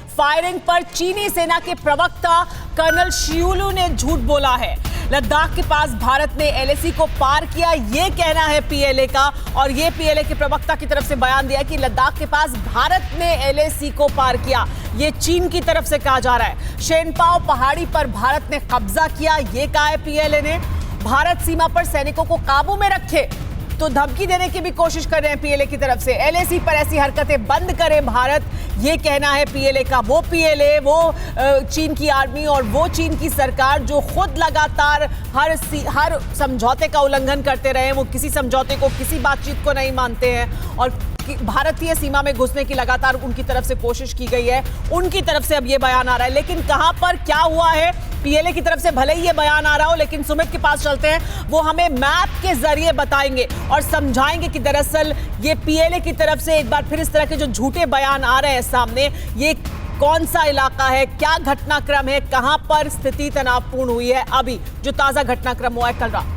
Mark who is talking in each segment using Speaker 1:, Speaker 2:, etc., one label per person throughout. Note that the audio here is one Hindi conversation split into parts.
Speaker 1: फायरिंग पर चीनी सेना के प्रवक्ता कर्नल शियुलू ने झूठ बोला है। लद्दाख के पास भारत ने एलएसी को पार किया, ये कहना है पीएलए का। और ये पीएलए के प्रवक्ता की तरफ से बयान दिया कि लद्दाख के पास भारत ने एलएसी को पार किया, ये चीन की तरफ से कहा जा रहा है। शेनपाओ पहाड़ी पर भारत ने कब्जा किया, ये कहा है पीएलए ने। भारत सीमा पर सैनिकों को काबू में रखे तो धमकी देने की भी कोशिश कर रहे हैं पीएलए की तरफ से। एलएसी पर ऐसी हरकतें बंद करे भारत, ये कहना है पीएलए का। वो पीएलए, वो चीन की आर्मी और वो चीन की सरकार जो खुद लगातार हर समझौते का उल्लंघन करते रहे, वो किसी समझौते को, किसी बातचीत को नहीं मानते हैं और भारतीय सीमा में घुसने की लगातार उनकी तरफ से कोशिश की गई है। उनकी तरफ से अब ये बयान आ रहा है, लेकिन कहां पर क्या हुआ है, पीएलए की तरफ से भले ही ये बयान आ रहा हो, लेकिन सुमित के पास चलते हैं, वो हमें मैप के जरिए बताएंगे और समझाएंगे कि दरअसल ये पीएलए की तरफ से एक बार फिर इस तरह के जो झूठे बयान आ रहे हैं सामने, ये कौन सा इलाका है, क्या घटनाक्रम है, कहां पर स्थिति तनावपूर्ण हुई है, अभी जो ताजा घटनाक्रम हुआ है कल रात।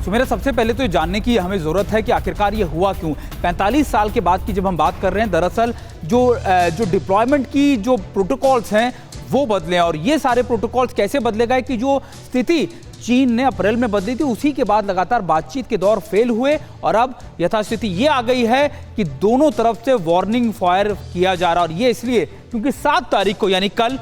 Speaker 2: तो मेरा सबसे पहले तो ये जानने की हमें ज़रूरत है कि आखिरकार ये हुआ क्यों। 45 साल के बाद की जब हम बात कर रहे हैं, दरअसल जो डिप्लॉयमेंट की जो प्रोटोकॉल्स हैं वो बदले हैं। और ये सारे प्रोटोकॉल्स कैसे बदले गए कि जो स्थिति चीन ने अप्रैल में बदली थी, उसी के बाद लगातार बातचीत के दौर फेल हुए और अब यथास्थिति ये आ गई है कि दोनों तरफ से वार्निंग फायर किया जा रहा है। और ये इसलिए क्योंकि 7 तारीख को यानी कल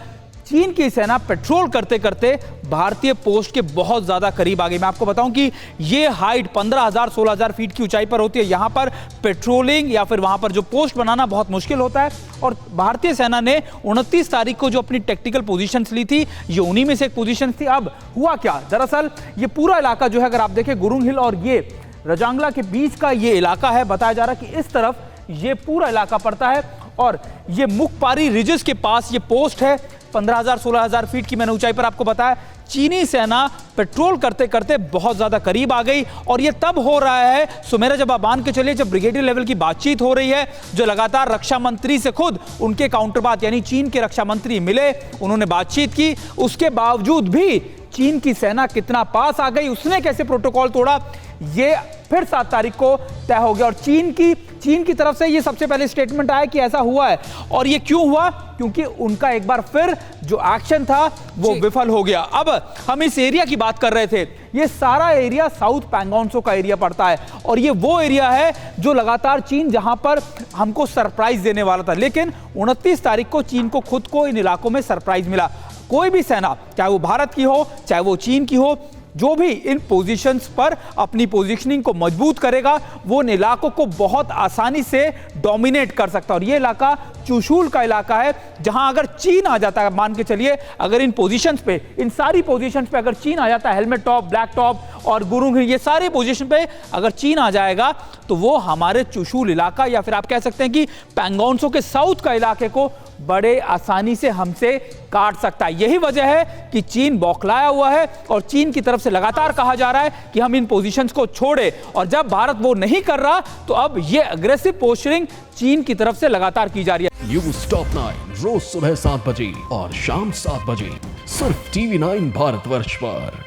Speaker 2: चीन की सेना पेट्रोल करते करते भारतीय पोस्ट के बहुत ज्यादा करीब आ गई। मैं आपको बताऊं कि ये हाइट 15,000 16,000 फीट की ऊंचाई पर होती है। यहां पर पेट्रोलिंग या फिर वहां पर जो पोस्ट बनाना बहुत मुश्किल होता है। और भारतीय सेना ने 29 तारीख को जो अपनी टेक्टिकल पोजीशंस ली थी, ये उन्हीं में से एक पोजीशन थी। अब हुआ क्या, दरअसल ये पूरा इलाका जो है, अगर आप देखें गुरुंग हिल और ये रजांगला के बीच का ये इलाका है, बताया जा रहा है कि इस तरफ ये पूरा इलाका पड़ता है और ये मुखपारी रिजेस के पास ये पोस्ट है। 15,000 16,000 फीट की मैंने ऊंचाई पर आपको बताया। चीनी सेना पेट्रोल करते करते बहुत ज्यादा करीब आ गई और ये तब हो रहा है, सुमेरा, जब आप मान के चलिए, जब ब्रिगेडियर लेवल की बातचीत हो रही है, जो लगातार रक्षा मंत्री से खुद उनके काउंटरपार्ट यानी चीन के रक्षा मंत्री मिले, उन्होंने बातचीत की, उसके बावजूद भी चीन की सेना कितना पास आ गई, उसने कैसे प्रोटोकॉल तोड़ा, ये फिर 7 तारीख को तय हो गया। और चीन की तरफ से ये सबसे पहले स्टेटमेंट आया कि ऐसा हुआ है। और ये क्यों हुआ, क्योंकि उनका एक बार फिर जो एक्शन था वो विफल हो गया। अब हम इस एरिया की बात कर रहे थे, ये सारा एरिया साउथ पैंगोंगसो का एरिया पड़ता है और ये वो एरिया है जो लगातार चीन जहां पर हमको सरप्राइज देने वाला था। लेकिन 29 तारीख को चीन को खुद को इन इलाकों में सरप्राइज मिला। कोई भी सेना, चाहे वो भारत की हो चाहे वो चीन की हो, जो भी इन पोजीशंस पर अपनी पोजीशनिंग को मजबूत करेगा, वो इन इलाकों को बहुत आसानी से डोमिनेट कर सकता है। और ये इलाका चुशूल का इलाका है, जहां अगर चीन आ जाता है, मान के चलिए अगर इन पोजीशंस पे, इन सारी पोजीशंस पे अगर चीन आ जाता है, हेलमेट टॉप, ब्लैक टॉप और गुरुंग, ये सारे पोजीशन पे अगर चीन आ जाएगा तो वो हमारे चुशूल इलाका या फिर आप कह सकते हैं कि पैंगोंगसो के साउथ का इलाके को बड़े आसानी से हमसे काट सकता है। यही वजह है कि चीन बौखलाया हुआ है और चीन की तरफ से लगातार कहा जा रहा है कि हम इन पोजीशंस को छोड़े। और जब भारत वो नहीं कर रहा तो अब ये अग्रेसिव पोस्चरिंग चीन की तरफ से लगातार की जा रही है।
Speaker 3: न्यूज़ टॉप 9 रोज सुबह 7 बजे और शाम 7 बजे सिर्फ TV9 भारतवर्ष पर।